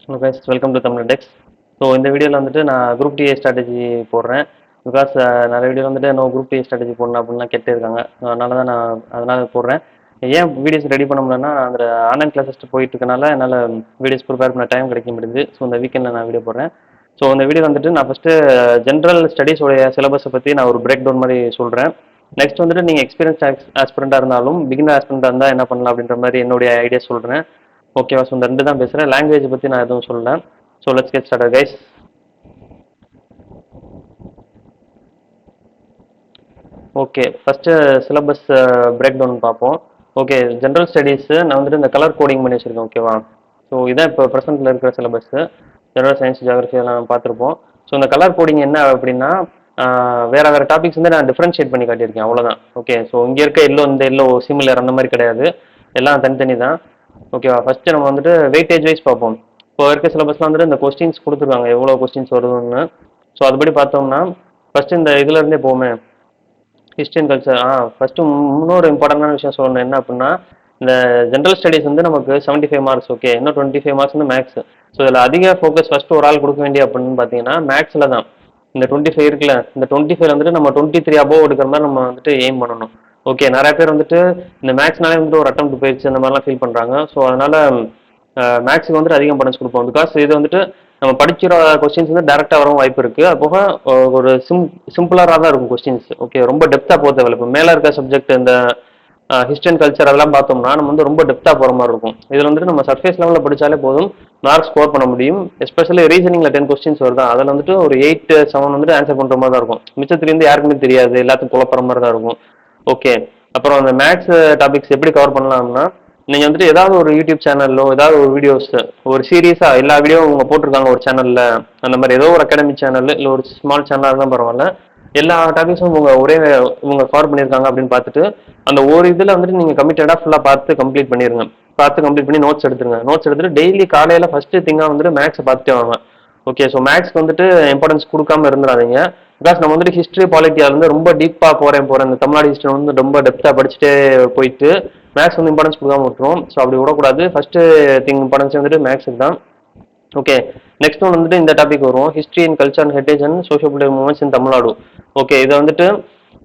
Hello guys, welcome to Tamil techs. So இந்த வீடியோவில் வந்துட்டு நான் குரூப் டி ஸ்ட்ராட்டஜி போடுறேன். பிகாஸ் நிறைய வீடியோ வந்துட்டு இன்னும் குரூப் டி ஸ்ட்ராட்டஜி போடணும் அப்படின்லாம் கேட்டே இருக்காங்க. அதனால தான் நான் போடுறேன். ஏன் வீடியோஸ் ரெடி பண்ண முடியலன்னா, அந்த ஆன்லைன் கிளாஸஸ் போயிட்டு இருக்கனால என்னால் வீடியோஸ் ப்ரிப்பேர் பண்ண டைம் கிடைக்க முடியுது. ஸோ இந்த வீக்கெண்டில் நான் வீடியோ போடுறேன். ஸோ இந்த வீடியோ வந்துட்டு நான் ஃபஸ்ட்டு ஜென்ரல் ஸ்டடீஸோடைய சிலபஸை பற்றி நான் ஒரு பிரேக் டவுன் மாதிரி சொல்கிறேன். நெக்ஸ்ட் வந்துட்டு நீங்கள் எக்ஸ்பீரியன்ஸ் ஆஸ்பிரண்டாக இருந்தாலும் பிகினர் ஆஸ்பிரண்டாக இருந்தால் என்ன பண்ணலாம் அப்படின்ற மாதிரி என்னுடைய ஐடியா சொல்கிறேன். ஓகேவா? ஸோ இந்த ரெண்டு தான் பேசுகிறேன். லாங்குவேஜ் பற்றி நான் எதுவும் சொல்லல. So let's get started guys. Okay, first syllabus break down பார்ப்போம். ஓகே, ஜென்ரல் ஸ்டடீஸு நான் வந்துட்டு இந்த கலர் கோடிங் பண்ணி வச்சுருக்கேன். ஓகேவா? ஸோ இதான் இப்போ ப்ரெசென்ட்டில் இருக்கிற சிலபஸ்ஸு. ஜென்ரல் சயின்ஸ், ஜியாகிரஃபி எல்லாம் பார்த்துருப்போம். ஸோ இந்த கலர் கோடிங் என்ன அப்படின்னா, வேறு வேறு டாபிக்ஸ் வந்து நான் டிஃப்ரென்ஷியேட் பண்ணி காட்டியிருக்கேன், அவ்வளோதான். ஓகே, ஸோ இங்கே இருக்க எல்லோ இந்த எல்லோ சிமிலர் அந்த மாதிரி கிடையாது, எல்லாம் தனித்தனி தான். ஓகேவா? ஃபஸ்ட்டு நம்ம வந்துட்டு வெயிட்டேஜ் வைஸ் பார்ப்போம். இப்போ இருக்க சிலபஸ்லாம் வந்துட்டு இந்த கொஸ்டின்ஸ் கொடுத்துருக்காங்க, எவ்வளோ கொஸ்டின்ஸ் வருதுன்னு. ஸோ அதுபடி பார்த்தோம்னா ஃபஸ்ட்டு இந்த இதுலேருந்தே போமே, ஹிஸ்ட்ரி அண்ட் கல்ச்சர். ஃபஸ்ட்டு இன்னொரு இம்பார்ட்டண்டான விஷயம் சொல்லணும். என்ன அப்படின்னா, இந்த ஜென்ரல் ஸ்டடீஸ் வந்து நமக்கு 75 மார்க்ஸ். ஓகே, இன்னும் 25 மார்க்ஸ் வந்து மேக்ஸ். ஸோ இதில் அதிக ஃபோக்கஸ் ஃபஸ்ட்டு ஒரு ஆள் கொடுக்க வேண்டிய அப்படின்னு பார்த்தீங்கன்னா மேக்ஸில் தான். இந்த 25 இருக்குல்ல, இந்த 25 வந்துட்டு நம்ம 23 அபோவ் எடுக்கிற மாதிரி நம்ம வந்துட்டு எய்ம் பண்ணணும். ஓகே, நிறைய பேர் வந்துட்டு இந்த மேக்ஸ்னாலே வந்துட்டு ஒரு அட்டம் போயிடுச்சு அந்த மாதிரிலாம் ஃபீல் பண்ணுறாங்க. ஸோ அதனால் மேக்ஸுக்கு வந்துட்டு அதிக இம்பார்ட்டன்ஸ் கொடுப்போம். பிகாஸ் இது வந்துட்டு நம்ம படிக்கிற கொஸ்டின்ஸ் வந்து டேரெக்டாக வரவும் வாய்ப்பு இருக்குது. அது போக ஒரு சிம்பிளராக தான் இருக்கும் கொஸ்டின்ஸ். ஓகே, ரொம்ப டெப்த்தாக போக தேவையில்லை. இப்போ மேலே இருக்க சப்ஜெக்ட் இந்த ஹிஸ்ட்ரி அண்ட் கல்ச்சர் அதெல்லாம் பார்த்தோம்னா நம்ம வந்து ரொம்ப டெப்த்தாக போகிற மாதிரி இருக்கும். இதில் வந்துட்டு நம்ம சர்ஃபேஸ் லெவலில் படித்தாலே போதும், மார்க் ஸ்கோர் பண்ண முடியும். எஸ்பெஷலி ரீசனிங்கில் 10 கொஸ்டின்ஸ் வருதா, அதில் வந்துட்டு ஒரு 8, 7 வந்துட்டு ஆன்சர் பண்ணுற மாதிரி தான் இருக்கும். மிச்சத்துலேருந்து யாருக்குமே தெரியாது, எல்லாத்துக்கும் குழப்பற மாதிரி தான் இருக்கும். ஓகே, அப்புறம் அந்த மேக்ஸ் டாபிக்ஸ் எப்படி கவர் பண்ணலாம்னா, நீங்கள் வந்துட்டு ஏதாவது ஒரு யூடியூப் சேனல்லோ ஏதாவது ஒரு வீடியோஸ் ஒரு சீரியஸாக எல்லா வீடியோ அவங்க போட்டிருக்காங்க ஒரு சேனலில், அந்த மாதிரி ஏதோ ஒரு அகாடமிக் சேனல் இல்லை ஒரு ஸ்மால் சேனலாக இருந்தால் பரவாயில்ல, எல்லா டாபிக்ஸும் இவங்க கவர் பண்ணியிருக்காங்க அப்படின்னு பார்த்துட்டு அந்த ஒரு இதில் வந்துட்டு நீங்கள் கமிட்டடாக ஃபுல்லாக பார்த்து கம்ப்ளீட் பண்ணிடுங்க. பார்த்து கம்ப்ளீட் பண்ணி நோட்ஸ் எடுத்துருங்க. நோட்ஸ் எடுத்துட்டு டெய்லி காலையில் ஃபஸ்ட்டு திங்காக வந்துட்டு மேக்ஸை பார்த்துட்டே வாங்க. ஓகே, ஸோ மேக்ஸ்க்கு வந்துட்டு இம்பார்ட்டன்ஸ் கொடுக்காம இருந்துடாதீங்க. பிகாஸ் நம்ம வந்துட்டு ஹிஸ்ட்ரி பாலிட்டியாக இருந்து ரொம்ப டீப்பாக போகிறேன் இந்த தமிழ்நாடு ஹிஸ்ட்ரி வந்து ரொம்ப டெப்த்தாக படிச்சுட்டே போயிட்டு மேக்ஸ் வந்து இம்பார்ட்டன்ஸ் கொடுக்காம விட்டுரும். ஸோ அப்படி விடக்கூடாது. ஃபஸ்ட்டு திங் இம்பார்ட்டன்ஸ் வந்துட்டு மேக்ஸுக்கு தான். ஓகே, நெக்ஸ்ட் ஒன் வந்துட்டு இந்த டாபிக் வரும், history and culture and heritage and social political movements in Tamil Nadu. Okay, இதை வந்துட்டு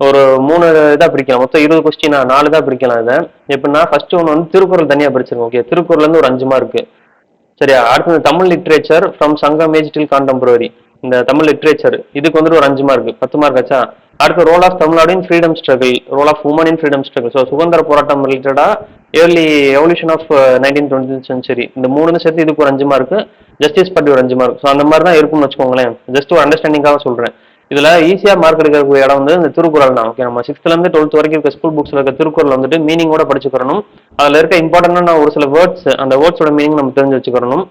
ஒரு 3 இதாக பிரிக்கலாம். மொத்தம் 20 கொஸ்டினா 4 தான் பிரிக்கலாம். இதை எப்படின்னா, ஃபர்ஸ்ட் ஒன்று வந்து திருக்குறள் தனியாக பிரிச்சிருங்க. ஓகே, திருக்குறள்லேருந்து ஒரு 5 மார்க்கு. சரியா? அடுத்தது தமிழ் லிட்ரேச்சர் ஃப்ரம் சங்கம் ஏஜ் டில் கான்டெம்பரரி, இந்த தமிழ் லிட்ரேச்சர் இதுக்கு வந்துட்டு ஒரு 5 மார்க், 10 மார்க் ஆச்சா. அடுத்து role of Tamil Nadu in freedom struggle, role of woman in freedom struggle. So சுதந்திர போராட்டம் ரிலேட்டடாக early evolution of 19th 20th century, இந்த 3 சேர்த்து இதுக்கு ஒரு 5 மார்க், ஜஸ்டிஸ் பற்றி ஒரு 5 மார்க். ஸோ அந்த மாதிரி தான் இருக்கும்னு வச்சுக்கோங்களேன். ஜஸ்ட் ஒரு அண்டர்ஸ்டாண்டிங்காக சொல்கிறேன். இதில் ஈஸியாக மார்க் எடுக்கக்கூடிய இடம் வந்து இந்த திருக்குறள் தான். ஓகே, நம்ம 6th-லேருந்து 12th வரைக்கும் இருக்க ஸ்கூல் புக்ஸில் இருக்க திருக்குறள் வந்துட்டு மீனிங்கோட படிச்சுக்கிறணும். அதில் இருக்க இம்பார்ட்டண்டான ஒரு சில வேர்ட்ஸ், அந்த வேர்ட்ஸோட மீனிங் நம்ம தெரிஞ்சு வச்சுக்கிறணும்.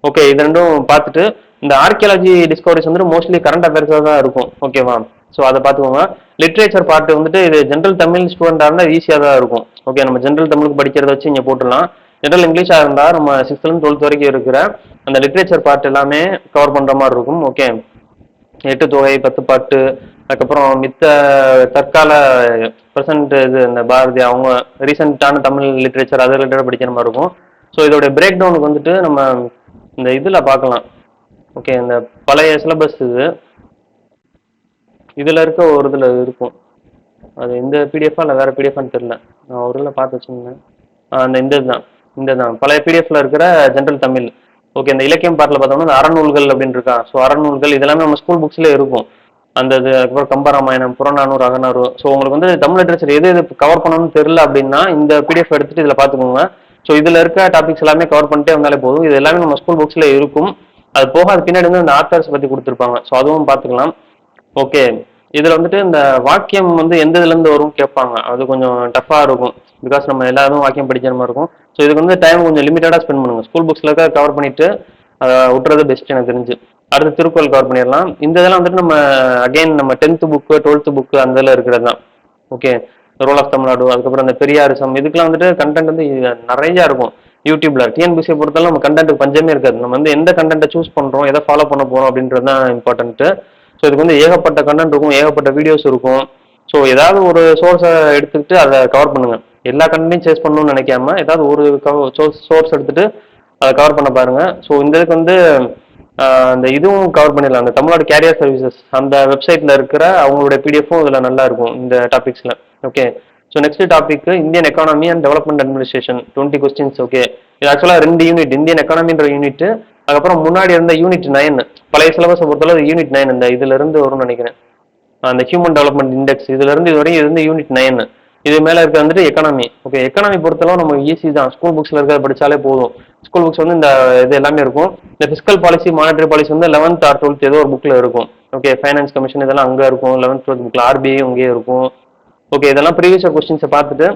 ஓகே, இது ரெண்டும் பார்த்துட்டு இந்த ஆர்கியாலஜி டிஸ்கவரிஸ் வந்துட்டு மோஸ்ட்லி கரண்ட் அஃபேர்ஸாக தான் இருக்கும். ஓகேவா? ஸோ அதை பார்த்துக்கோங்க. லிட்ரேச்சர் பார்ட் வந்துட்டு இது ஜென்ரல் தமிழ் ஸ்டூடெண்டாக இருந்தால் ஈஸியாக தான் இருக்கும். ஓகே, நம்ம ஜென்ரல் தமிழுக்கு படிக்கிறத வச்சு இங்கே போட்டுடலாம். ஜென்ரல் இங்கிலீஷாக இருந்தால் நம்ம 6th-லேருந்து 12th வரைக்கும் இருக்கிற அந்த லிட்ரேச்சர் பார்ட் எல்லாமே கவர் பண்ணுற மாதிரி இருக்கும். ஓகே, 8 தொகை, 10 பாட்டு, அதுக்கப்புறம் மித்த தற்கால ப்ரெசன்ட் இது இந்த பாரதி அவங்க ரீசெண்டான தமிழ் லிட்ரேச்சர் அது ரிலேட்டடாக படிக்கிற மாதிரி இருக்கும். ஸோ இதோடைய பிரேக் டவுனுக்கு வந்துட்டு நம்ம இந்த இதில் பார்க்கலாம். ஓகே, இந்த பழைய சிலபஸ் இதில் இருக்க ஒரு இதில் இருக்கும். அது இந்த பிடிஎஃபா இல்லை வேறு பிடிஎஃபான்னு தெரில, நான் ஒரு இதில் பார்த்து வச்சுருந்தேன். இந்த தான் பழைய பிடிஎஃப்ல இருக்கிற ஜென்ரல் தமிழ். ஓகே, இந்த இலக்கியம் பார்ட்டில் பார்த்தோம்னா இந்த அறநூல்கள் அப்படின்னு இருக்கா. ஸோ அறநூல்கள் இதெல்லாமே நம்ம ஸ்கூல் புக்ஸ்லேயே இருக்கும். அந்த இது அதுக்கப்புறம் கம்பராமாயணம், புறநானூறு, அகநானூறு. ஸோ உங்களுக்கு வந்து தமிழ் லிட்ரேச்சர் எது எது கவர் பண்ணணும்னு தெரில அப்படின்னா இந்த பிடிஎஃப் எடுத்துகிட்டு இதில் பார்த்துக்கோங்க. ஸோ இதில் இருக்க டாபிக்ஸ் எல்லாமே கவர் பண்ணிட்டே வந்தாலே போதும். இது எல்லாமே நம்ம ஸ்கூல் புக்ஸில் இருக்கும். அது போக அது பின்னாடி வந்து அந்த ஆத்தர்ஸ் பற்றி கொடுத்துருப்பாங்க. ஸோ அதுவும் பார்த்துக்கலாம். ஓகே, இதில் வந்துட்டு இந்த வாக்கியம் வந்து எந்த இதுலேருந்து வரும் கேட்பாங்க. அது கொஞ்சம் டஃப்பாக இருக்கும். பிகாஸ் நம்ம எல்லாரும் வாக்கியம் படிக்கிற மாதிரி இருக்கும். ஸோ இதுக்கு வந்து டைம் கொஞ்சம் லிமிட்டடாக ஸ்பெண்ட் பண்ணுங்கள். ஸ்கூல் புக்ஸில் இருக்க கவர் பண்ணிவிட்டு அதை விட்டுறது பெஸ்ட் எனக்கு தெரிஞ்சு. அடுத்து திருக்குறள் கவர் பண்ணிடலாம். இந்த இதெல்லாம் வந்துட்டு நம்ம அகைன் நம்ம 10th புக்கு 12th புக்கு அந்த இதில் இருக்கிறது தான். ஓகே, ரோல் ஆஃப் தமிழ்நாடு, அதுக்கப்புறம் இந்த பெரியாரிசம், இதுக்கெல்லாம் வந்துட்டு கண்டென்ட் வந்து நிறையா இருக்கும் யூடியூப்ல. டிஎன்பிசியை பொறுத்தாலும் நம்ம கண்டென்ட்டுக்கு பஞ்சமே இருக்காது. நம்ம வந்து எந்த கண்டென்ட்டை சூஸ் பண்ணுறோம், எதை ஃபாலோ பண்ண போகிறோம் அப்படின்றது தான் இம்பார்ட்டன்ட்டு. ஸோ இதுக்கு வந்து ஏகப்பட்ட கண்டென்ட் இருக்கும், ஏகப்பட்ட வீடியோஸ் இருக்கும். ஸோ ஏதாவது ஒரு சோர்ஸை எடுத்துக்கிட்டு அதை கவர் பண்ணுங்கள். எல்லா கண்டென்ட்டையும் சேஸ் பண்ணணும்னு நினைக்காம ஏதாவது ஒரு சோர்ஸ் எடுத்துகிட்டு அதை கவர் பண்ண பாருங்க. ஸோ இந்த இதுக்கு வந்து அந்த இதுவும் கவர் பண்ணிடலாம். அந்த தமிழ்நாடு கேரியர் சர்வீசஸ் அந்த வெப்சைட்ல இருக்கிற அவங்களுடைய பிடிஎஃப்பும் இதில் நல்லா இருக்கும் இந்த டாபிக்ஸ்ல. Okay. So next topic Indian economy and development administration 20 questions. Okay, இது ஆக்சுவலாக 2 யூனிட், இந்தியன் எக்கானமின்ற யூனிட், அதுக்கப்புறம் முன்னாடி இருந்த யூனிட் 9, பழைய சிலபஸை பொறுத்தளவு யூனிட் 9 இந்த இதுல இருந்து வரும்னு நினைக்கிறேன். அந்த ஹியூமன் டெவலப்மெண்ட் இண்டெக்ஸ் இதுல இருந்து இது வரையும் இருந்து யூனிட் 9, இது மேல இருக்க வந்துட்டு எக்கானமி. ஓகே, எக்கானமி பொறுத்தளவு நம்ம ஈஸி தான், ஸ்கூல் புக்ஸ்ல இருக்கிறத படிச்சாலே போதும். ஸ்கூல் புக்ஸ் வந்து இந்த இது எல்லாமே இருக்கும். இந்த பிசிக்கல் பாலிசி மானிட்டரி பாலிசி வந்து 11th or 12th ஏதோ ஒரு புக்ல இருக்கும். ஓகே, ஃபைனான்ஸ் கமிஷன் இதெல்லாம் அங்கே இருக்கும். 11th 12th புக்ல ஆர்பிஐ அங்கேயே இருக்கும். ஓகே, இதெல்லாம் ப்ரீவியஸ் கொஸ்டின்ஸை பார்த்துட்டு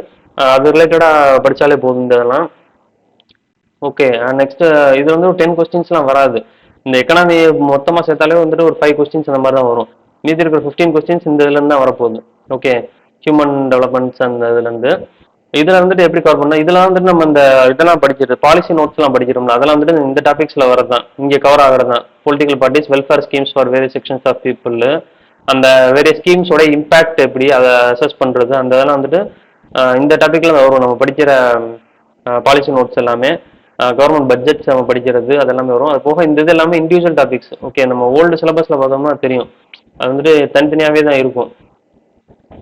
அது ரிலேட்டடா படிச்சாலே போதும் இந்த இதெல்லாம். ஓகே, நெக்ஸ்ட் இது வந்து ஒரு 10 கொஸ்டின்ஸ்லாம் வராது. இந்த எக்கனாமி மொத்தமாக சேர்த்தாலே வந்துட்டு ஒரு 5 கொஸ்டின்ஸ் அந்த மாதிரி தான் வரும். மீதி இருக்கிற 15 கொஸ்டின்ஸ் இந்த இதுலேருந்து தான் வரப்போகுது. ஓகே, ஹியூமன் டெவலப்மெண்ட்ஸ் அந்த இதுலேருந்து. இதில் வந்துட்டு எப்படி கவர் பண்ணால், இதெல்லாம் வந்துட்டு நம்ம இந்த இதெல்லாம் படிச்சிட்டு பாலிசி நோட்ஸ்லாம் படிக்கிறோம்ல, அதெல்லாம் வந்துட்டு இந்த டாபிக்ஸில் வரது தான், இங்கே கவர் ஆகிறது தான். Political parties, welfare schemes for various sections of people, அந்த வேரியஸ் ஸ்கீம்ஸோட இம்பாக்ட் எப்படி அதை அசஸ் பண்ணுறது, அந்த இதெல்லாம் வந்துட்டு இந்த டாப்பிக்கில் வரும். நம்ம படிக்கிற பாலிசி நோட்ஸ் எல்லாமே, கவர்மெண்ட் பட்ஜெட்ஸ் நம்ம படிக்கிறது அதெல்லாமே வரும். அது போக இந்த இது எல்லாமே இண்டிவிஜுவல் டாபிக்ஸ். ஓகே, நம்ம ஓல்டு சிலபஸில் பார்த்தோம்னா தெரியும், அது வந்துட்டு தனித்தனியாகவே தான் இருக்கும்.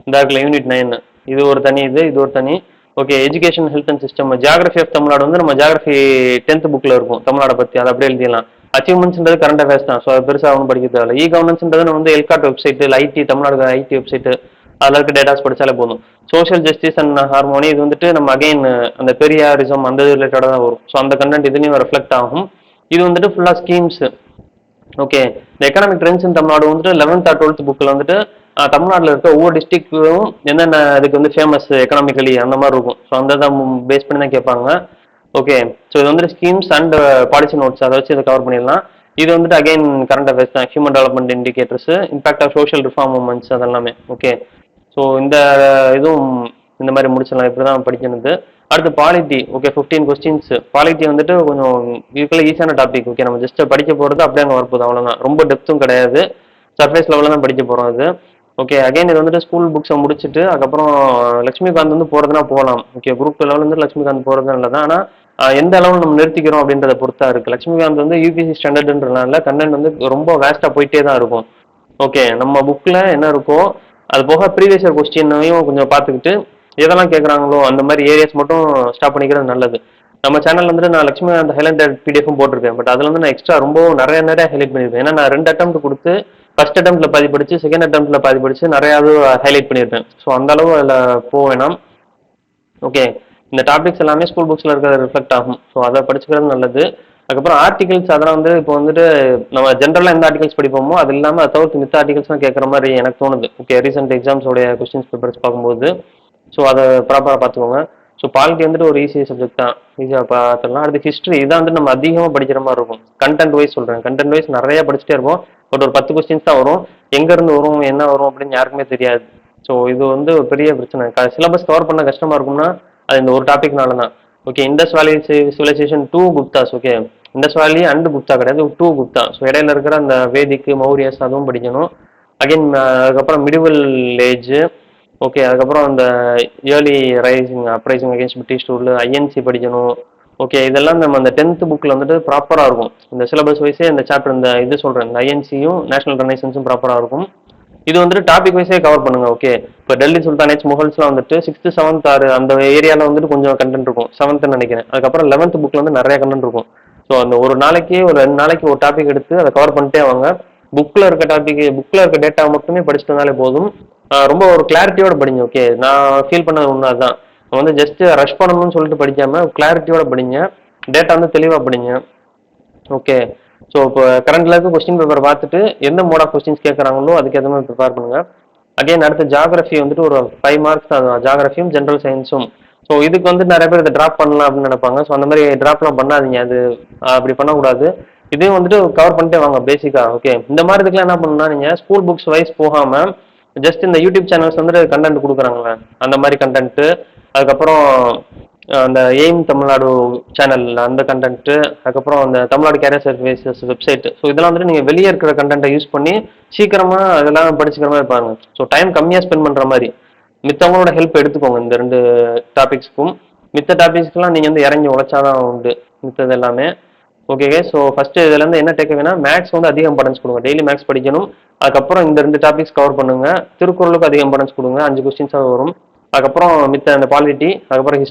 இந்த இருக்குல்ல யூனிட் 9, இது ஒரு தனி, இது ஒரு தனி. Okay, education health and system. Geography of Tamil Nadu வந்து நம்ம ஜியாகிரபி 10th புக்கில் இருக்கும் தமிழ்நாடை பற்றி, அதை அப்படியே எழுதிடலாம். அச்சீவ்மெண்ட்ஸ்ன்றது கரண்ட் அஃபேர்ஸ் தான், ஸோ அது பெருசாக ஒன்றும் படிக்க தேவையில்லை. இ கவர்னன்ஸ்ன்றது நம்ம வந்து ELCOT website, ID Tamil Nadu ID website, அதில் இருக்க டேட்டாஸ் படித்தாலே போதும். சோஷியல் ஜஸ்டிஸ் அண்ட் ஹார்மோனி, இது வந்துட்டு நம்ம அகைன் அந்த பெரியாரிசம் அந்த ரிலேட்டடாக தான் வரும். ஸோ அந்த கண்டென்ட் இதுலேயும் ரெஃப்ளெக்ட் ஆகும். இது வந்துட்டு ஃபுல்லாக ஸ்கீம்ஸ். ஓகே, இந்த எக்கனாமிக் ட்ரெண்ட்ஸ் இன் தமிழ்நாடு வந்துட்டு 11th or 12th புக்கில் வந்துட்டு தமிழ்நாட்டில் இருக்க ஒவ்வொரு டிஸ்ட்ரிக்டும் என்னென்ன இதுக்கு வந்து ஃபேமஸ் எக்கனாமிக்கலி அந்த மாதிரி இருக்கும். ஸோ அந்த தான் பேஸ் பண்ணி தான் கேட்பாங்க. ஓகே, ஸோ இது வந்துட்டு ஸ்கீம்ஸ் அண்ட் பாலிசி நோட்ஸ், அதை வச்சு இதை கவர் பண்ணிடலாம். இது வந்துட்டு அகைன் கரண்ட் அஃபேர்ஸ் தான், human development indicators, impact of social reform movements அதெல்லாமே. ஓகே, ஸோ இந்த இதுவும் இந்த மாதிரி முடிச்சிடலாம். இப்படி தான் படிக்கிறது. அடுத்து பாலிட்டி. Okay, 15 questions. பாலிட்டி வந்துட்டு கொஞ்சம் இதுக்குள்ள ஈஸியான டாபிக். ஓகே, நம்ம ஜஸ்ட் படிக்க போகிறது அப்படியே அங்கே வரப்போகுது, அவ்வளோதான். ரொம்ப டெப்த்தும் கிடையாது, சர்ஃபேஸ் லெவலில் தான் படிக்க போகிறோம் அது. ஓகே, அகைன் இது வந்துட்டு ஸ்கூல் புக்ஸை முடிச்சுட்டு அதுக்கப்புறம் லட்சுமிகாந்த் வந்து போகிறதுனா போகலாம். ஓகே, குரூப் லெவலில் வந்து லட்சுமிகாந்த் போகிறது நல்லதான். ஆனால் எந்த அளவு நம்ம நிறுத்திக்கிறோம் அப்படின்றத பொறுத்தா இருக்குது. லட்சுமிகாந்த் வந்து யூபிசி ஸ்டாண்டர்டுன்றதுனால கண்டென்ட் வந்து ரொம்ப வேஸ்ட்டாக போயிட்டே தான் இருக்கும். ஓகே, நம்ம புக்கில் என்ன இருக்கோ அது போக ப்ரீவியஸ் இயர் கொஸ்டினையும் கொஞ்சம் பார்த்துக்கிட்டு எதெல்லாம் கேட்குறாங்களோ அந்த மாதிரி ஏரியாஸ் மட்டும் ஸ்டாப் பண்ணிக்கிறது நல்லது. நம்ம சேனல் வந்துட்டு நான் லட்சுமிகாந்த் ஹைலைட் பிடிஎஃப்பும் போட்டிருக்கேன். பட் அதில் வந்து நான் எக்ஸ்ட்ரா ரொம்ப நிறைய ஹைலைட் பண்ணியிருப்பேன். ஏன்னா நான் 2 attempt கொடுத்து ஃபர்ஸ்ட் அட்டெம்ப்ட்ல பாதி படிச்சு, செகண்ட் அட்டெம்ப்ட்ல பாதி படிச்சு நிறையாவது ஹைலைட் பண்ணியிருப்பேன். ஸோ அந்த அளவு அதில் போக வேணாம். ஓகே, இந்த டாபிக்ஸ் எல்லாமே ஸ்கூல் புக்ஸில் இருக்கிறது ரிஃப்ளெக்ட் ஆகும். ஸோ அதை படிச்சுக்கிறது நல்லது. அதுக்கப்புறம் ஆர்டிகல்ஸ், அதெல்லாம் வந்து இப்போ வந்துட்டு நம்ம ஜென்ரலாக எந்த ஆர்டிகல்ஸ் படிப்போமோ அது இல்லாமல் அதை தவிர்த்து மித்த ஆர்டிகல்ஸ்லாம் கேட்குற மாதிரி எனக்கு தோணுது. ஓகே, ரீசெண்ட் எக்ஸாம்ஸோடைய கொஸ்டின்ஸ் பேப்பர்ஸ் பார்க்கும்போது ஸோ அதை ப்ராப்பராக பார்த்துக்கோங்க. ஸோ பாலிட்டி வந்துட்டு ஒரு ஈஸி சப்ஜெக்ட் தான், ஈஸியாக பார்த்துக்கலாம். அடுத்து ஹிஸ்ட்ரி, இதான் வந்து நம்ம அதிகமாக படிக்கிற மாதிரி இருக்கும். கண்டென்ட் வைஸ் சொல்கிறேன், கண்டென்ட் வைஸ் நிறைய படிச்சுட்டே இருப்போம். பட் ஒரு 10 கொஸ்டின்ஸ் தான் வரும். எங்கேருந்து வரும் என்ன வரும் அப்படின்னு யாருக்குமே தெரியாது. ஸோ இது வந்து ஒரு பெரிய பிரச்சனை. சிலபஸ் கவர் பண்ண கஷ்டமாக இருக்கும்னா அது இந்த ஒரு டாபிக்னால தான். ஓகே, இண்டஸ் வேலி சிவிலைசேஷன் 2 குப்தாஸ். ஓகே, இண்டஸ் வேலி அண்ட் குப்தா கிடையாது, 2 குப்தா. ஸோ இடையில இருக்கிற அந்த வேதிக்கு மௌரியஸ் அதுவும் படிக்கணும். அகைன் அதுக்கப்புறம் மிடிவல் ஏஜ். ஓகே, அதுக்கப்புறம் அந்த early uprising against British rule, INC படிக்கணும். ஓகே, இதெல்லாம் நம்ம அந்த 10th புக்கில் வந்துட்டு ப்ராப்பராக இருக்கும். இந்த சிலபஸ் வைஸே இந்த சாப்டர் இந்த இது சொல்கிறேன், இந்த ஐஎன்சியும் நேஷனல் ரெனைசன்ஸும் ப்ராப்பராக இருக்கும். இது வந்துட்டு டாபிக் வைஸே கவர் பண்ணுங்க. ஓகே, இப்போ டெல்லி சுல்தானேட்ஸ் முகல்ஸ்லாம் வந்துட்டு 6th 7th அந்த ஏரியாவில் வந்துட்டு கொஞ்சம் கண்டென்ட் இருக்கும், 7th நினைக்கிறேன். அதுக்கப்புறம் 11th புக்கில் வந்து நிறைய கண்டென்ட் இருக்கும். ஸோ அந்த ஒரு நாளைக்கு ஒரு 2 நாளைக்கு ஒரு டாபிக் எடுத்து அதை கவர் பண்ணிட்டே வாங்க. புக்கில் இருக்க டேட்டா மட்டுமே படிச்சுட்டு வந்தாலே போதும். ரொம்ப ஒரு கிளாரிட்டியோட படிங்க. ஓகே, நான் ஃபீல் பண்ணது ஒன்று அதுதான். வந்து ஜஸ்ட் ரஷ் பண்ணணும்னு சொல்லிட்டு படிக்காம கிளாரிட்டியோட படிங்க, டேட்டா வந்து தெளிவாக படிங்க. ஓகே, ஸோ இப்போ கரண்ட்ல இருக்க கொஸ்டின் பேப்பர் பார்த்துட்டு எந்த மோட் ஆஃப் கொஸ்டின்ஸ் கேட்குறாங்களோ அதுக்கு ஏற்ற மாதிரி ப்ரிப்பேர் பண்ணுங்க. அகைன் அடுத்து ஜாகிரஃபி வந்துட்டு ஒரு 5 marks தான், ஜாகிரஃபியும் ஜென்ரல் சயின்ஸும். ஸோ இதுக்கு வந்து நிறைய பேர் இதை ட்ராப் பண்ணலாம் அப்படின்னு நினைப்பாங்க. ஸோ அந்த மாதிரி ட்ராப்லாம் பண்ணாதீங்க, அது அப்படி பண்ணக்கூடாது. இதையும் வந்துட்டு கவர் பண்ணிட்டே வாங்க பேசிக்காக. ஓகே, இந்த மாதிரி இதுக்கெல்லாம் என்ன பண்ணணும்னா நீங்கள் ஸ்கூல் புக்ஸ் வைஸ் போகாமல் ஜஸ்ட் இந்த யூடியூப் சேனல்ஸ் வந்துட்டு கண்டென்ட் கொடுக்குறாங்களே அந்த மாதிரி கண்டென்ட்டு, அதுக்கப்புறம் அந்த எய்ம் தமிழ்நாடு சேனல் அந்த கண்டென்ட்டு, அதுக்கப்புறம் அந்த Tamil Nadu carrier services website. So இதெல்லாம் வந்துட்டு நீங்கள் வெளியே இருக்கிற கண்டென்ட்டை யூஸ் பண்ணி சீக்கிரமாக அதெல்லாம் படிச்சுக்கிற மாதிரி பாருங்க. ஸோ டைம் கம்மியாக ஸ்பெண்ட் பண்ணுற மாதிரி மித்தவங்களோட ஹெல்ப் எடுத்துக்கோங்க. இந்த 2 டாபிக்ஸ்க்கும் மித்த டாபிக்ஸ்க்குலாம் நீங்கள் வந்து இறங்கி உழைச்சாதான் உண்டு. மித்தது எல்லாமே. ஓகே ஸோ ஃபர்ஸ்ட் இதுலேருந்து என்ன டேக் வேணா மேக்ஸ் வந்து அதிக இம்பார்ட்டன்ஸ் கொடுங்க, டெய்லி மேக்ஸ் படிக்கணும். அதுக்கப்புறம் இந்த 2 டாபிக்ஸ் கவர் பண்ணுங்க. திருக்குறளுக்கு அதிக இம்பார்ட்டன்ஸ் கொடுங்க, 5 கொஸ்டின்ஸாக வரும். அதுக்கப்புறம் மித்த அந்த பாலிட்டி, அதுக்கப்புறம்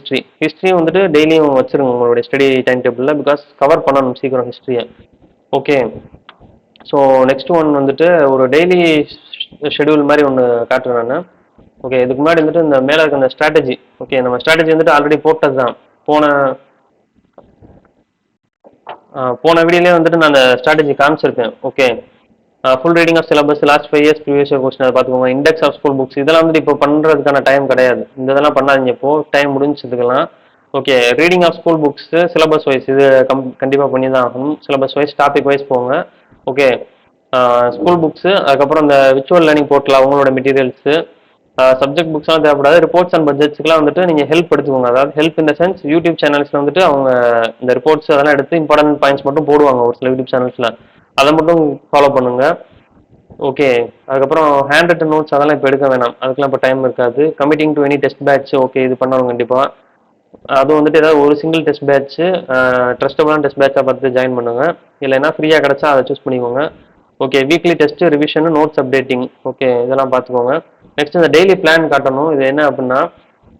ஹிஸ்ட்ரி வந்துட்டு டெய்லியும் வச்சிருங்க உங்களுடைய ஸ்டடி டைம் டேபிளில், பிகாஸ் கவர் பண்ணணும் சீக்கிரம் ஹிஸ்ட்ரியை. ஓகே ஸோ நெக்ஸ்ட் ஒன் வந்துட்டு ஒரு டெய்லி ஷெடியூல் மாதிரி ஒன்று காட்டுறேன் நான். ஓகே இதுக்கு முன்னாடி வந்துட்டு இந்த மேலே இருக்க அந்த ஸ்ட்ராட்டஜி, ஓகே நம்ம ஸ்ட்ராட்டஜி வந்துட்டு ஆல்ரெடி போட்டது தான். போன போன வீடியோலேயே வந்துட்டு நான் அந்த ஸ்ட்ராட்டஜி காமிச்சிருக்கேன். Okay full reading of syllabus, last 5 years previous year question அதை பார்த்துக்கோங்க. இண்டெக்ஸ் ஆஃப் ஸ்கூல் புக்ஸ் இதெல்லாம் வந்துட்டு இப்போ பண்ணுறதுக்கான டைம் கிடையாது, இந்த இதெல்லாம் பண்ணாதீங்க, இப்போ டைம் முடிஞ்சதுக்கெல்லாம். Okay reading of school books syllabus wise இது கண்டிப்பாக பண்ணி தான் ஆகணும். சிலபஸ் வைஸ் டாபிக் வைஸ் போங்க. ஓகே ஸ்கூல் புக்ஸு, அதுக்கப்புறம் இந்த விர்ச்சுவல் லேர்னிங் போர்ட்டல் அவங்களோட மெட்டீரியல்ஸு, சப்ஜெக்ட் புக்ஸ்லாம் தேவைப்படாது. ரிப்போர்ட்ஸ் அண்ட் பட்ஜெட்ஸ்க்குலாம் வந்துட்டு நீங்கள் ஹெல்ப் எடுத்துக்கோங்க. அதாவது ஹெல்ப் இந்த சென்ஸ் யூடியூப் சேனல்ஸில் வந்துட்டு அவங்க இந்த ரிப்போர்ட்ஸ் அதெல்லாம் எடுத்து இம்பார்ட்டன்ட் பாயிண்ட்ஸ் மட்டும் போடுவாங்க ஒரு சில யூடியூப் சேனல்ஸில், அதை மட்டும் ஃபாலோ பண்ணுங்க. ஓகே அதுக்கப்புறம் ஹேண்ட் ரிட்டன் நோட்ஸ் அதெல்லாம் இப்போ எடுக்க வேணாம், அதுக்கெல்லாம் இப்போ டைம் இருக்காது. Committing to any test batch, okay இது பண்ணணும் கண்டிப்பாக. அதுவும் வந்துட்டு ஏதாவது ஒரு சிங்கிள் டெஸ்ட் பேட்ச்சு ட்ரஸ்டபுளான டெஸ்ட் பேட்சாக பார்த்து ஜாயின் பண்ணுங்க, இல்லைன்னா ஃப்ரீயாக கிடச்சா அதை சூஸ் பண்ணிக்கோங்க. Okay weekly test revision, notes updating, okay இதெல்லாம் பார்த்துக்கோங்க. நெக்ஸ்ட் இந்த டெய்லி பிளான் காட்டணும். இது என்ன அப்படின்னா,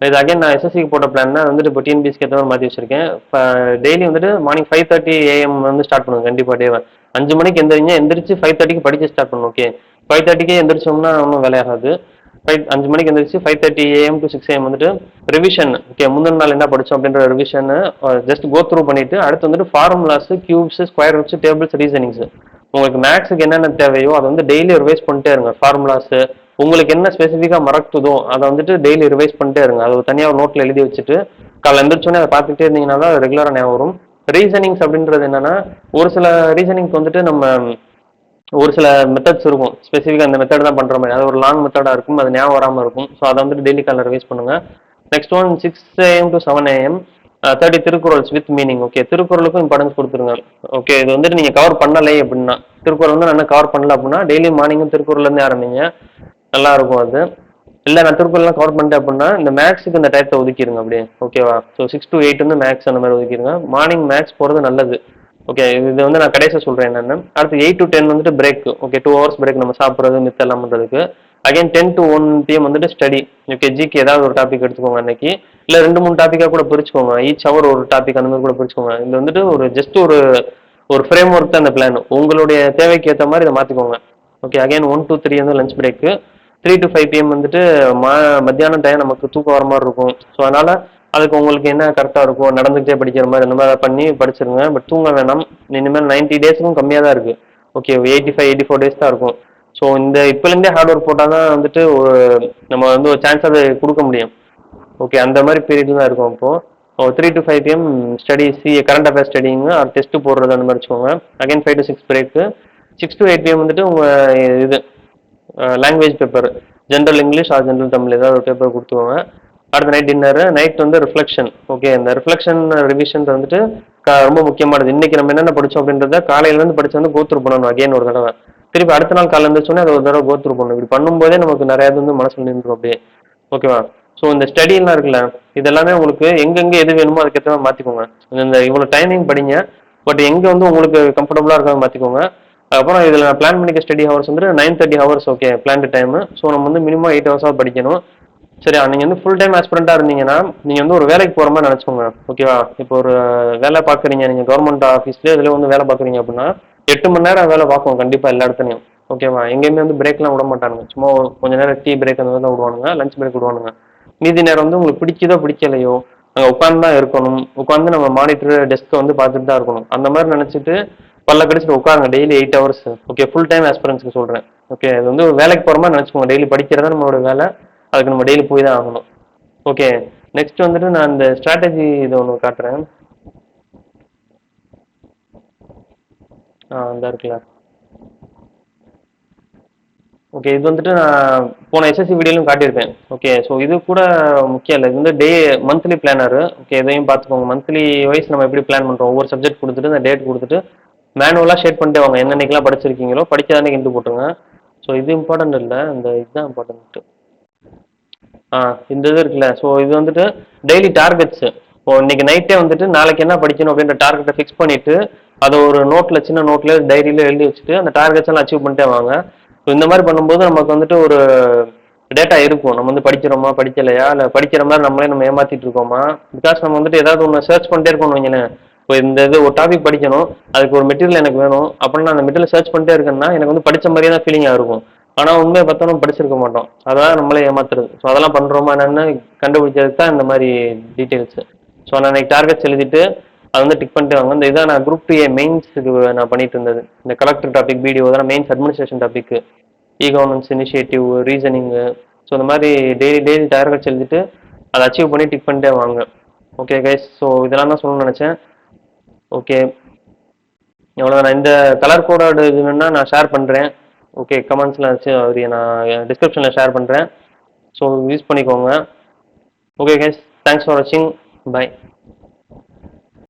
இது அகைன் நான் எஸ்எஸ்சிக்கு போட்ட பிளான் தான் வந்துட்டு இப்போ டிஎன்பிஎஸ்க்கு ஏற்ற மாதிரி மாற்றி வச்சிருக்கேன். இப்போ டெய்லி வந்துட்டு மார்னிங் 5:30 AM வந்து ஸ்டார்ட் பண்ணுங்க கண்டிப்பாக டேவை. 5 மணிக்கு எந்திரிச்சு 5:30க்கு படிக்க ஸ்டார்ட் பண்ணணும். ஓகே 5:30க்கே எந்திரிச்சோம்னா ஒன்றும் வேலையாகாது. 5 மணிக்கு எந்திரிச்சு 5:30 AM to 6 AM வந்துட்டு ரிவிஷன், ஓகே முந்தின நாள் என்ன படித்தோம் அப்படின்ற ரிவிஷனை ஜஸ்ட் கோ த்ரூ பண்ணிட்டு, அடுத்து வந்துட்டு formulas, cubes, square roots, tables, reasonings. உங்களுக்கு மேக்ஸுக்கு என்னென்ன தேவையோ அதை வந்து டெய்லி ரிவைஸ் பண்ணிட்டே இருங்க. ஃபார்முலாஸ் உங்களுக்கு என்ன ஸ்பெசிஃபிக்காக மறக்குதோ அதை வந்துட்டு டெய்லி ரிவைஸ் பண்ணிட்டே இருங்க. அது தனியாக ஒரு நோட்டில் எழுதி வச்சுட்டு காலைல எந்திரிச்சோன்னே அதை பார்த்துட்டே இருந்தீங்கன்னா தான் ரெகுலராக ஞாபகம் வரும். ரீசனிங்ஸ் அப்படின்றது என்னன்னா, ஒரு சில ரீசனிங்க்கு வந்துட்டு நம்ம ஒரு சில மெத்தட்ஸ் இருக்கும், ஸ்பெசிஃபிக்காக அந்த மெத்தட் தான் பண்ணுற மாதிரி, அது ஒரு லாங் மெத்தடாக இருக்கும், அது ஞாபகம் வராமல் இருக்கும். ஸோ அதை வந்துட்டு டெய்லி காலையில் ரிவைஸ் பண்ணுங்க. Next one 6 AM to 7 AM 30 Thirukkurals with meaning. Okay திருக்குறளுக்கும் இம்பார்ட்டன்ஸ் கொடுத்துருங்க. ஓகே இது வந்துட்டு நீங்கள் கவர் பண்ணலை அப்படின்னா, திருக்குறள் வந்து நான் கவர் பண்ணல அப்படின்னா டெய்லி மார்னிங்கும் திருக்குறள்லேருந்து ஆரம்பிங்க, நல்லா இருக்கும் அது. இல்லை நான் திருக்குறள்லாம் கவர் பண்ணிட்டேன் அப்படின்னா இந்த மேக்ஸுக்கு இந்த டயத்தை ஒதுக்கிடுங்க அப்படியே. ஓகேவா ஸோ 6 to 8 வந்து மேக்ஸ் அந்த மாதிரி ஒதுக்கிடுங்க. மார்னிங் மேக்ஸ் போகிறது நல்லது. ஓகே இது வந்து நான் கடைசியாக சொல்கிறேன் என்னென்னு. அடுத்து 8 to 10 வந்துட்டு பிரேக். ஓகே 2 hours பிரேக் நம்ம சாப்பிட்றது மித்த எல்லாம் பண்ணுறதுக்கு. அகைன் 10 to 1 PM வந்துட்டு ஸ்டடி. ஓகே ஜிக்கு ஏதாவது ஒரு டாபிக் எடுத்துக்கோங்க அன்னைக்கு, இல்லை 2-3 டாப்பிக்காக கூட பிரிச்சுக்கோங்க, ஈச் ஹவர் ஒரு டாபிக் அந்த மாதிரி கூட பிரிச்சுக்கோங்க. இது வந்துட்டு ஒரு ஜஸ்ட் ஒரு ஃப்ரேம் ஒர்க் தான் இந்த பிளான், உங்களுடைய தேவைக்கு ஏற்ற மாதிரி இதை மாற்றிக்கோங்க. ஓகே அகைன் 1 to 3 வந்து லஞ்ச் பிரேக்கு. 3 to 5 PM வந்துட்டு மத்தியானம் டைம் நமக்கு தூக்கம் வர மாதிரி இருக்கும். ஸோ அதனால் அதுக்கு உங்களுக்கு என்ன கரெக்டாக இருக்கும், நடந்துகிட்டே படிக்கிற மாதிரி அந்த மாதிரி பண்ணி படிச்சிருங்க. பட் தூங்க வேணாம், இனிமேல் 90 டேஸுக்கும் கம்மியாக தான் இருக்குது. ஓகே 85-84 டேஸ் தான் இருக்கும். ஸோ இந்த இப்போலேருந்தே ஹார்ட் ஒர்க் போட்டால் தான் வந்துட்டு நம்ம வந்து ஒரு சான்ஸ் அதை கொடுக்க முடியும். ஓகே அந்த மாதிரி பீரியட் தான் இருக்கும். இப்போது 3 to 5 PM study, current affairs studying, test போடுறது அந்த மாதிரி வச்சுக்கோங்க. Again 5 to 6 break. 6 to 8 PM வந்துட்டு உங்கள் இது language paper, general English or general Tamil ஏதாவது ஒரு பேப்பர் கொடுத்துக்கோங்க. அடுத்த நைட் டின்னரு. நைட் வந்து ரிஃப்ளெக்ஷன். ஓகே இந்த ரிஃப்ளெக்ஷன் ரிவிஷன் வந்துட்டு ரொம்ப முக்கியமானது. இன்னைக்கு நம்ம என்னென்ன படித்தோம் அப்படின்றத காலையிலேருந்து படிச்சு வந்து கோத்ரூ பண்ணணும் அகைன் ஒரு தடவை. திருப்பி அடுத்த நாள் காலையில் இருந்துச்சோன்னே அதை ஒரு தடவை கோத்ரூ பண்ணணும். இப்படி பண்ணும்போதே நமக்கு நிறையா வந்து மனசில் நின்றுடும் அப்படியே. ஓகேவா ஸோ இந்த ஸ்டடிலாம் இருக்குல்ல, இதெல்லாமே உங்களுக்கு எங்கெங்கே எது வேணுமோ அதுக்கேற்ற மாதிரி மாற்றிக்கோங்க. இந்த இவ்வளோ டைமிங் படிங்க, பட் எங்கே வந்து உங்களுக்கு கம்ஃபர்டபுளாக இருக்காங்க மாற்றிக்கோங்க. அதுக்கப்புறம் இதில் நான் பிளான் பண்ணிக்க ஸ்டடி ஹவர்ஸ் வந்து 9:30 hours. Okay planned time. So நம்ம வந்து மினிமம் 8 hours படிக்கணும். சரியா நீங்கள் வந்து ஃபுல் டைம் ஆஸ்பிரண்ட்டாக இருந்தீங்கன்னா நீங்கள் வந்து ஒரு வேலைக்கு போகிற மாதிரி நினச்சிக்கோங்க. ஓகேவா இப்போ ஒரு வேலை பார்க்குறீங்க, நீங்கள் கவர்மெண்ட் ஆஃபீஸ்லேயே இதில் வந்து வேலை பார்க்குறீங்க அப்படின்னா 8 மணி நேரம் வேலை பார்க்கணும் கண்டிப்பாக எல்லா இடத்துலையும். ஓகேவா எங்கேயுமே வந்து பிரேக்லாம் விட மாட்டானுங்க, சும்மா கொஞ்சம் நேரம் டீ பிரேக் அந்த மாதிரி தான் விடுவானுங்க, லஞ்ச் பிரேக் விடுவானுங்க. மீதி நேரம் வந்து உங்களுக்கு பிடிக்குதோ பிடிக்கலையோ அங்கே உட்காந்து தான் இருக்கணும், உட்காந்து நம்ம மானிட்டர் டெஸ்க்கை வந்து பார்த்துட்டு தான் இருக்கணும். அந்த மாதிரி நினச்சிட்டு பல்ல கடிச்சிட்டு உட்காருங்க daily 8 hours. Okay full time ஆஸ்பிரன்ஸ்க்கு சொல்கிறேன். ஓகே இது வந்து வேலைக்கு போகிற மாதிரி நினச்சிக்கோங்க. டெய்லி படிக்கிறதா நம்மளோட வேலை, அதுக்கு நம்ம டெய்லி போய் தான் ஆகணும். ஓகே நெக்ஸ்ட் வந்துட்டு நான் இந்த ஸ்ட்ராட்டஜி இதை ஒன்று காட்டுறேன். இந்த இருக்குல்ல. ஓகே இது வந்துட்டு நான் போன எஸ்எஸ்சி வீடியோலையும் காட்டியிருப்பேன். ஓகே ஸோ இது கூட முக்கியம் இல்லை, இது வந்து மந்த்லி பிளானரு. ஓகே இதையும் பார்த்துக்கோங்க. மந்த்லி வைஸ் நம்ம எப்படி பிளான் பண்ணுறோம், ஒவ்வொரு சப்ஜெக்ட் கொடுத்துட்டு இந்த டேட் கொடுத்துட்டு மேனுவலாக ஷேட் பண்ணிட்டே வாங்க. என்னென்னைக்கெல்லாம் படிச்சிருக்கீங்களோ படிக்காதானே இன்ட்டு போட்டுருங்க. ஸோ இது இம்பார்ட்டன்ட் இல்லை, இந்த இதுதான் இம்பார்ட்டன்ட்டு. இந்த இது இருக்குல்ல, ஸோ இது வந்துட்டு டெய்லி டார்கெட்ஸு. இன்னைக்கு நைட்டே வந்துட்டு நாளைக்கு என்ன படிக்கணும் அப்படின்ற டார்கெட்டை ஃபிக்ஸ் பண்ணிட்டு அதை ஒரு நோட்ல சின்ன நோட்ல டைரியில எழுதி வச்சுட்டு அந்த டார்கெட்ஸ் எல்லாம் அச்சீவ் பண்ணிட்டே வாங்க. ஸோ இந்த மாதிரி பண்ணும்போது நமக்கு வந்துட்டு ஒரு டேட்டா இருக்கும். நம்ம வந்து படிக்கிறோமா படிக்கலையா, இல்லை படிக்கிற மாதிரி நம்ம ஏமாத்திட்டு இருக்கோமா. பிகாஸ் நம்ம வந்துட்டு ஏதாவது ஒன்று சர்ச் பண்ணிட்டே இருக்கோம்னு வைங்களேன். இப்போ இந்த இது ஒரு டாபிக் படிக்கணும், அதுக்கு ஒரு மெட்டீரியல் எனக்கு வேணும் அப்படின்னு நான் அந்த மெட்டீரியல் சர்ச் பண்ணிட்டே இருக்கேன்னா எனக்கு வந்து படிச்ச மாதிரியே தான் ஃபீலிங்காக இருக்கும். ஆனால் உண்மையை பார்த்தா நம்ம படிச்சிருக்க மாட்டோம். அதான் நம்மளே ஏமாத்துறது. ஸோ அதெல்லாம் பண்ணுறோமா என்னன்னு கண்டுபிடிச்சதுக்கு தான் இந்த மாதிரி டீட்டெயில்ஸ். ஸோ நான் இன்னைக்கு டார்கெட்ஸ் எழுதிட்டு அதை வந்து டிக் பண்ணிட்டு வாங்க. இந்த இதான் நான் குரூப் 2A மெயின்ஸுக்கு நான் பண்ணிட்டு இருந்தது. இந்த கலெக்டர் டாபிக் வீடியோ தான் mains administration topic, e governance initiative, reasoning. So இந்த மாதிரி டெய்லி டெய்லி டார்கெட்ஸ் எழுதிட்டு அதை அச்சீவ் பண்ணி டிக் பண்ணிட்டே வாங்க. ஓகே கைஸ், ஸோ இதெல்லாம் தான் சொல்லணும்னு நினச்சேன். ஓகே, எவ்வளோ நான் இந்த கலர் கோடோட இது வேணுன்னா நான் ஷேர் பண்ணுறேன். ஓகே, கமெண்ட்ஸில் வச்சு நான் டிஸ்கிரிப்ஷனில் ஷேர் பண்ணுறேன். ஸோ யூஸ் பண்ணிக்கோங்க. ஓகே கைஸ், தேங்க்ஸ் ஃபார் வாட்சிங். பை.